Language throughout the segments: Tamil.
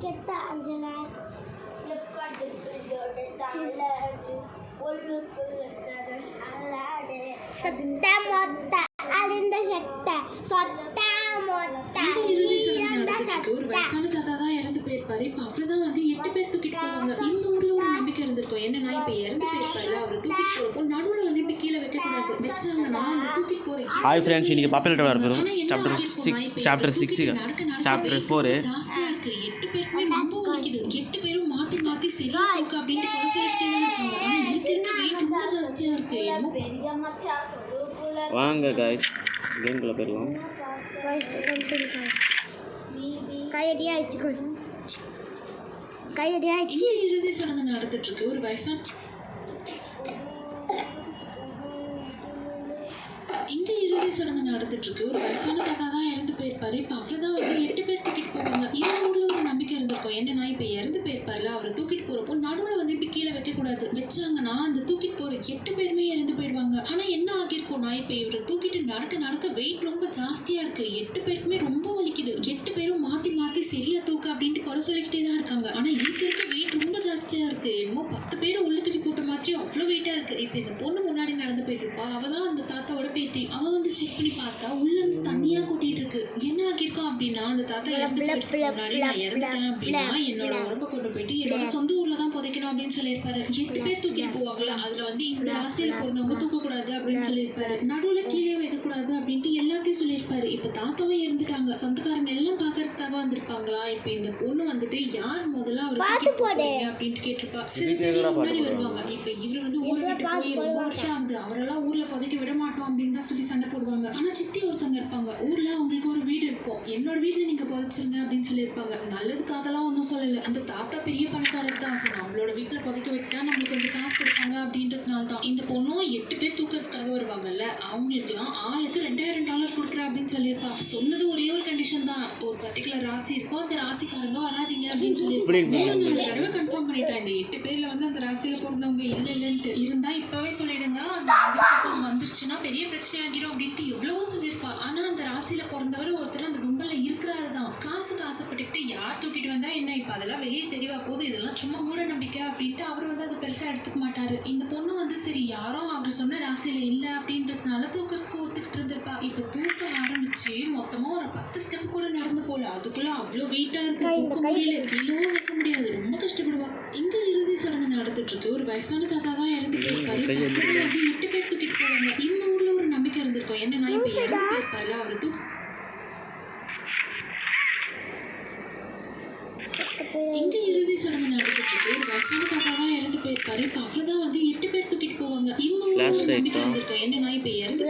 கெட்ட அஞ்சல ஃப்ளிப்கார்ட் சொத்த மொத்த அழிந்த செட்ட சொத்த மொத்த ஒரு வயசான தாத்தா தான் இறந்து போயிருப்பாரு. இப்ப அவர்தான் வந்து 8 பேர் தூக்கிட்டு போவாங்க. இந்த ஊர்ல ஒரு நம்பிக்கை இருந்திருக்கும். என்னன்னா இப்ப இறந்து போயிருப்பாரு, அவரை தூக்கிட்டு போறப்போ நடுவுல வந்து இப்ப கீழே வைக்க கூடாது. வச்சாங்கன்னா அந்த தூக்கிட்டு போறேன். ஹாய் ஃப்ரெண்ட்ஸ், இன்னைக்கு பாப்பேல வர போறோம். சாப்டர் 6 சாப்டர் 4 ஜாஸ்தியா இருக்கு. 8 பேருமே ரொம்ப வலிக்குது. 8 பேரும் மாத்தி மாத்தி சரியா தூக்கு அப்படின்னு சொல்லிட்டே இருக்காங்க. ஆனா இதுக்கு என்ன வெயிட் ரொம்ப ஜாஸ்தியா இருக்கு. என்னமோ பெரிய மச்சா சொல்லுல வாங்க गाइस, கேம்க்குள்ள போயிரலாம். கையடியா ஆயிடுச்சு. கையடியா ஆயிடுச்சு. இறுதி சடங்கு நடந்துட்டு இருக்கு. ஒரு வயசான தாத்தா தான் இறந்து போயிருப்பாரு. இப்ப அவர்தான் வந்து 8 பேர் தூக்கிட்டு போவாங்க. இந்த ஊர்ல ஒரு நம்பிக்கை இருந்திருக்கும். என்னன்னா இப்ப இறந்து போயிருப்பாருல, அவரை தூக்கிட்டு போறப்போ நடுவுல வந்து இப்ப கீழே வைக்க கூடாது. வச்சாங்கன்னா அந்த தூக்கிட்டு போற 8 பேருமே இறந்து போயிடுவாங்க. ஆனா என்ன ஆகிருக்கும்னா இப்ப இவரை தூக்கிட்டு நடக்க வெயிட் ரொம்ப ஜாஸ்தியா இருக்கு. 8 பேருக்குமே ரொம்ப வலிக்குது. 8 பேரும் மாத்தி மாத்தி சரியா தூக்கு அப்படின்ட்டு குறை சொல்லிக்கிட்டே தான் இருக்காங்க. ஆனா இருக்க வெயிட் ரொம்ப ஜாஸ்தியா இருக்கு. என்னமோ 10 பேர் உள்ள தூக்கி போட்ட மாதிரி அவ்வளவு வெயிட்டா இருக்கு. இப்ப இந்த பொண்ணு முன்னாடி நடந்து போயிட்டு இருப்பா. அவதான் அந்த தாத்தாவோட பேத்தி. அவ வந்து செக் பண்ணி பார்த்தா உள்ள இருந்து தண்ணியா கூட்டிட்டு இருக்கு. என்ன ஆகிருக்கும் அப்படின்னா அந்த தாத்தா இறந்து போயிட்டு முன்னாடி நான் இறந்துட்டேன் அப்படின்னா என்னோட உடம்ப கொண்டு போயிட்டு என்னோட சொந்த ஊர்ல தான் புதைக்கணும் அப்படின்னு சொல்லியிருப்பாரு. 8 பேர் தூக்கிட்டு போவாங்கல்ல, அதுல வந்து இந்த ராசியில பிறந்தவங்க தூக்கக்கூடாது அப்படின்னு சொல்லியிருப்பாரு. நடுவுல கீழே வைக்கக்கூடாது அப்படின்ட்டு எல்லாத்தையும் சொல்லியிருப்பாரு. இப்ப தாத்தாவே இறந்துட்டாங்க. சொந்தக்காரங்க எல்லாம் பாக்குறதுக்காக வந்திருப்பாங்களா. இப்ப இந்த பொண்ணு வந்துட்டு யார் முதல்ல அவர் அப்படின்ட்டு கேட்டிருப்பா. சில பேர் முன்னாடி வருவாங்க. இப்ப இவர் வந்து ஊரை விட்டு போய் ரொம்ப வருஷம் ஆகுது, அவரெல்லாம் ஊர்ல புதைக்க விட மாட்டோம் அப்படின்னு தான் சொல்லி சண்டை போடுவாங்க. ஆனா சித்தி ஒருத்தவங்க இருப்பாங்க. ஊர்ல அவங்களுக்கு ஒரு வீடு இருக்கும். என்னோட வீட்டுல நீங்க புதைச்சிருங்க அப்படின்னு சொல்லியிருப்பாங்க. நல்லதுக்காகலாம் ஒன்றும் சொல்லல. அந்த தாத்தா பெரிய பணக்காரர் தான். சொன்னா அவங்களோட வீட்டுல புதைக்க விட்டா நம்மளுக்கு கொஞ்சம் காசு கொடுப்பாங்க அப்படின்றதுனால தான். இந்த பொண்ணும் 8 பேர் தூக்கிறதுக்காக வருவாங்கல்ல, அவங்களுக்குலாம் ஆளுக்கு $2000 கொடுக்குறேன் அப்படின்னு சொல்லியிருப்பாங்க. சொன்னது ஒரே ஒரு கண்டிஷன் தான். ஒரு பர்டிகுலர் ராசி இருக்கும், அந்த ராசிக்காரங்க வராதிங்க அப்படின்னு சொல்லியிருப்பாங்க. 3 தடவை கன்ஃபார்ம் பண்ணிட்டேன். இந்த 8 பேர்ல வந்து அந்த ராசியில பிறந்தவங்க இல்லைன்ட்டு இருந்தா இப்பவே சொல்லிடுங்க. அந்த சப்போஸ் வந்துருச்சுன்னா பெரிய பிரச்சனை ஆகிரும் அப்படின்ட்டு எவ்வளவோ சொல்லியிருப்பா. ஆனா அந்த ராசியில பிறந்தவர் ஒருத்தர் அந்த கும்பல்ல இருக்கிறாரு தான். காசுக்கு ஆசைப்பட்டுக்கிட்டு யார் தூக்கிட்டு வந்தா என்ன, இப்ப அதெல்லாம் வெளியே தெரியவா போகுது, இதெல்லாம் சும்மா மூட நம்பிக்கை அப்படின்ட்டு அவர் வந்து அதை பெருசா எடுத்துக்க மாட்டாரு. இந்த பொண்ணு வந்து சரி யாரும் அவர் சொன்ன ராசியில இல்ல அப்படின்றதுனால தூக்கிறதுக்கு ஒத்துக்கிட்டு இருந்திருப்பா. இப்ப தூக்க ஆரம்பிச்சு மொத்தமா ஒரு 10 ஸ்டெப் கூட நடந்து போல. அதுக்குள்ள அவ்வளவு வெயிட்டா இருக்கு, தூக்க முடியல, கீழே வைக்க முடியாது, ரொம்ப கஷ்டப்படுவா. இங்க இறுதி சடங்கு நடந்துட்டு இருக்கு. ஒரு வயசான தாத்தா தான் இறந்து போயிருப்பாரு. 8 பேர் தூக்கிட்டு போவாங்க. இந்த ஊர்ல ஒரு நம்பிக்கை இருந்திருக்கும். என்னன்னா இப்ப இறந்து போயிருப்பாருல, அவரை இங்க இறுதி சடங்கு நடந்துட்டு இருக்கு. ஒரு வயசான தாத்தா தான் இறந்து போயிருப்பாரு. இப்ப அவர்தான் வந்து 8 பேர் தூக்கிட்டு போவாங்க. இந்த ஊர்ல ஒரு நம்பிக்கை இருந்திருக்கும். என்னன்னா இப்ப இறந்து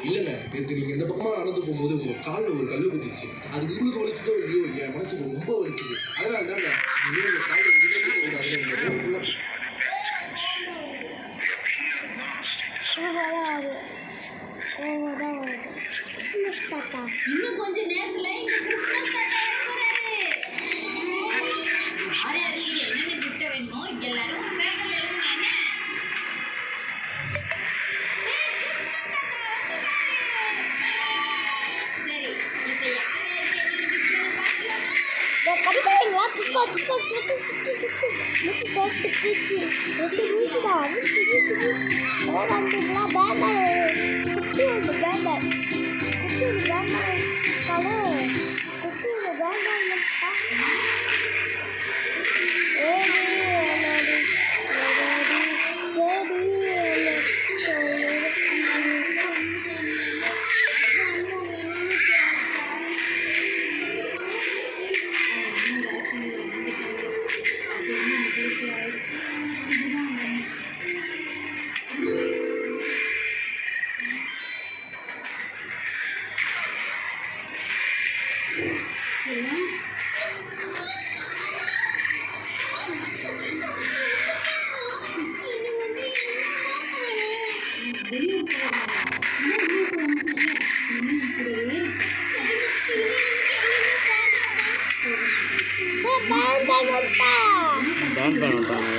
இல்லைங்க, நேற்று நீங்கள் இந்த பக்கமாக நடந்து போகும்போது உங்கள் காலில் ஒரு கல் குத்திச்சு. அது உங்களுக்கு வலிச்சதோ இல்லையோ, என் மனசுக்கு ரொம்ப வலிச்சுது. அதனால தாங்க உங்கள் காலில் இன்னும் கொஞ்ச நேரத்துல என்னென்ன கிட்ட வேணுமோ எல்லாரும்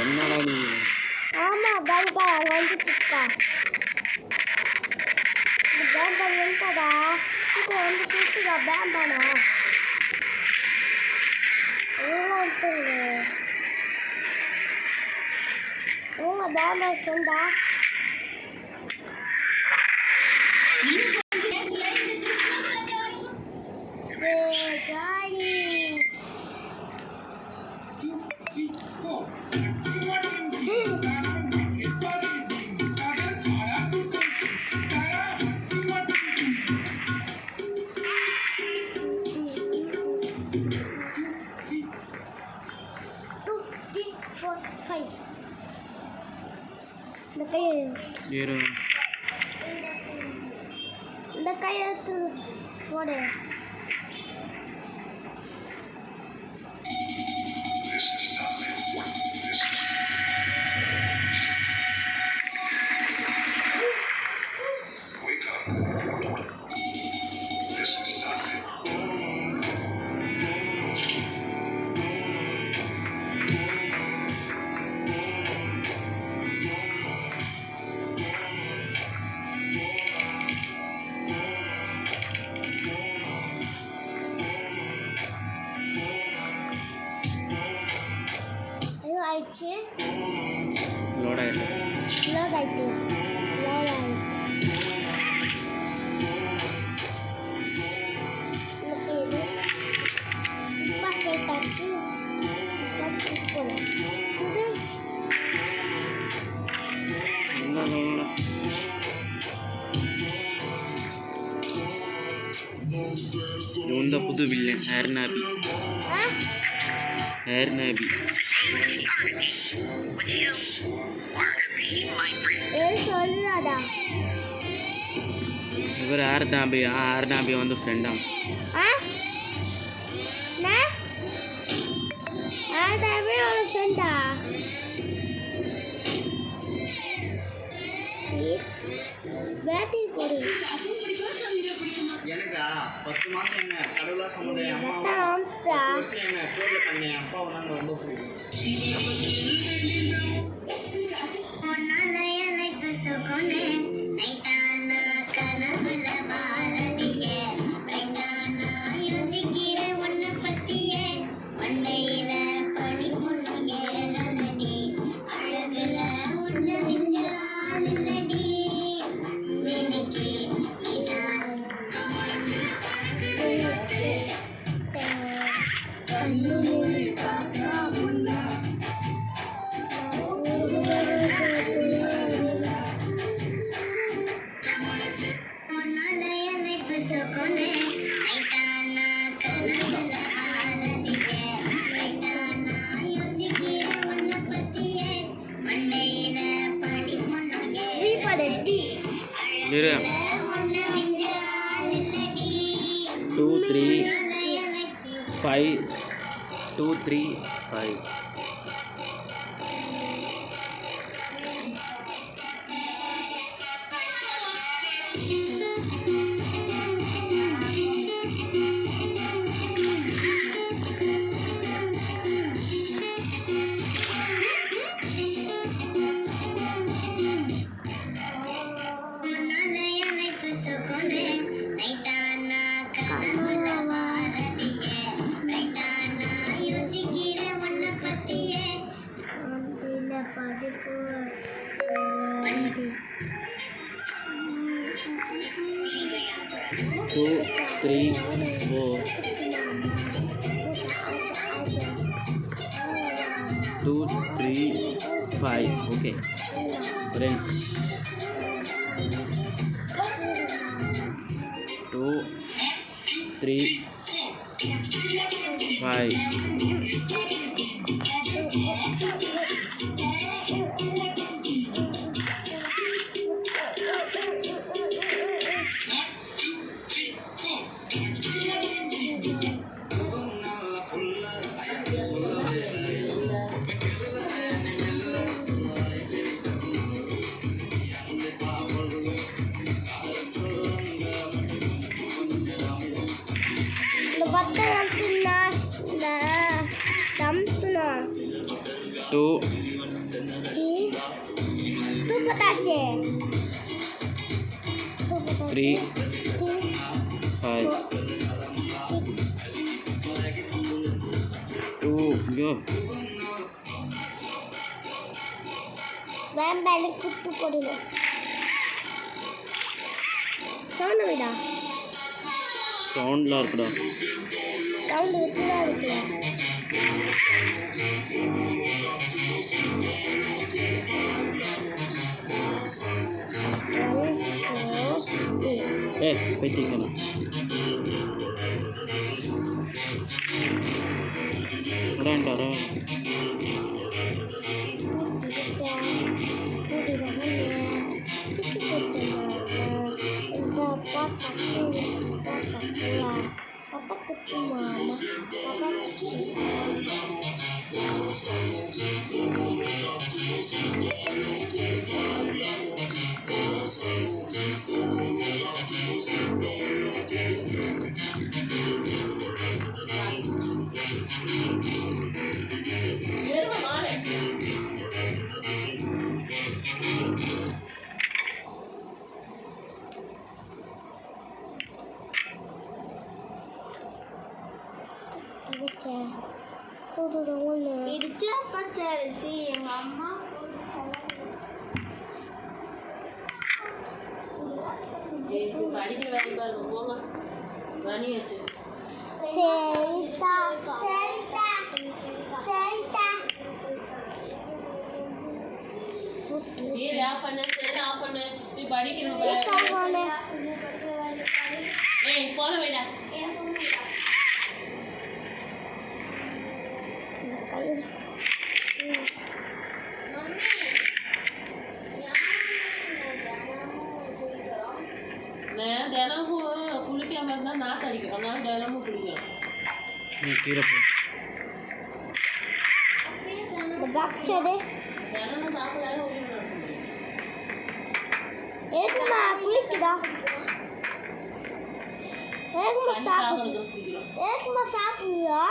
என்னடா நீ? ஆமா பேம்பர் அங்கே வந்துட்டுருக்கா. இந்த பேம்பர் வந்துட்டா சீக்கிரம் வந்து சுற்றுதா பேம்பானா எல்லாம் வந்துட்டுங்க. உங்க பேம்பர் சொந்தா ஜாலி. இந்த கையை எடுத்து போடு. ஆயிடுச்சு. லோட் ஆகிட்டு கேட்டாச்சு. இவன் தான் புது வில்லன் ஹேர்நாபி. சொல்றாதா இவர் ஹேர்நாபி வந்து ஃப்ரெண்டா ஃப்ரெண்டா பேட்டரி போடு. எனக்கா 10 மாதம் என்ன கடவுளாக சொன்னது அம்மா என்ன போர்ல பண்ணேன் அப்பாவை நாங்கள் ரொம்ப பிடிக்கும். Lira 2 3 5 2 3 5 2 3 4 2 3 5 okay friends 2 3 5 2 போட்டாச்சு 3 5 2 ஐயோ வேண்டாம் குத்து போடணும் சவுண்ட் விடா சவுண்ட்லாம் இருக்குடா சவுண்ட் வச்சுதான் இருக்குல்ல பைத்தியம் வேண்டாரா Papa kecil mama, papa kecil. இடிச்ச பச்சரிசி எங்க அம்மா படிக்கிற வேலை பாருங்க போங்க மணி ஆச்சு சரிதா சரிதா சரிதா ஆஃப் பண்ணு சரி ஆஃப் பண்ணு நீ படிக்கணும் ஏய் போன வேடா நான் தினமும் குளிக்காம இருந்தால் நாற்று அடிக்கும் அதனால தினமும் குளிக்கணும் கீழே போ தினமும் சாப்பிடாலும் ஏகுமா குளிக்குதா ஏகுமா சாப்பிடு ஏகுமா சாப்பிடுவா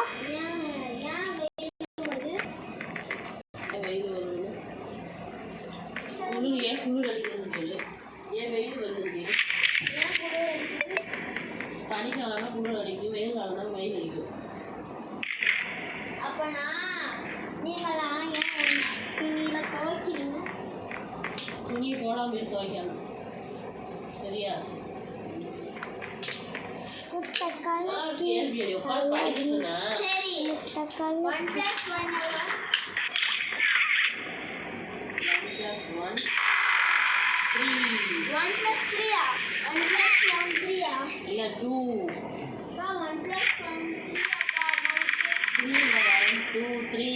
வெயில் வருது குளிர் ஏன் குளிர் அடிக்குதுன்னு சொல்லு ஏன் வெயில் வருது பனிக்காலம்னா குளிர் அடிக்கும் வெயில் காலம்னா வெயில் அடிக்கும் அப்பனா நீங்களாம் ஏன் துணியில துவைக்கிறீங்க துணி போடாமல் துவைக்கணும் சரியா கேள்வி உட்காந்து படிச்சுன்னா சரி 1 + 1 1 + 3 இல்லை 2 1 + 1 3 1 2 3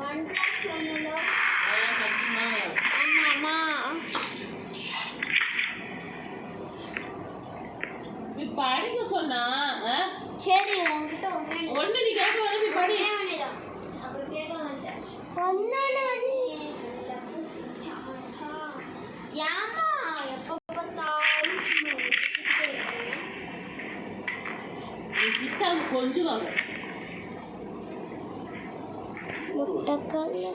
1 + 1 அம்மா படிக்க சொன்னா சரி உன்கிட்ட ஒன்று நீ கேட்க வேணும் படி அப்புறம் கேட்க மாட்டேன் ஒன்னொன்னு ஏமா எப்போ பார்த்தாலும் நீ சித்தாங்க கொஞ்சுவாங்க முட்டைக்கல்ல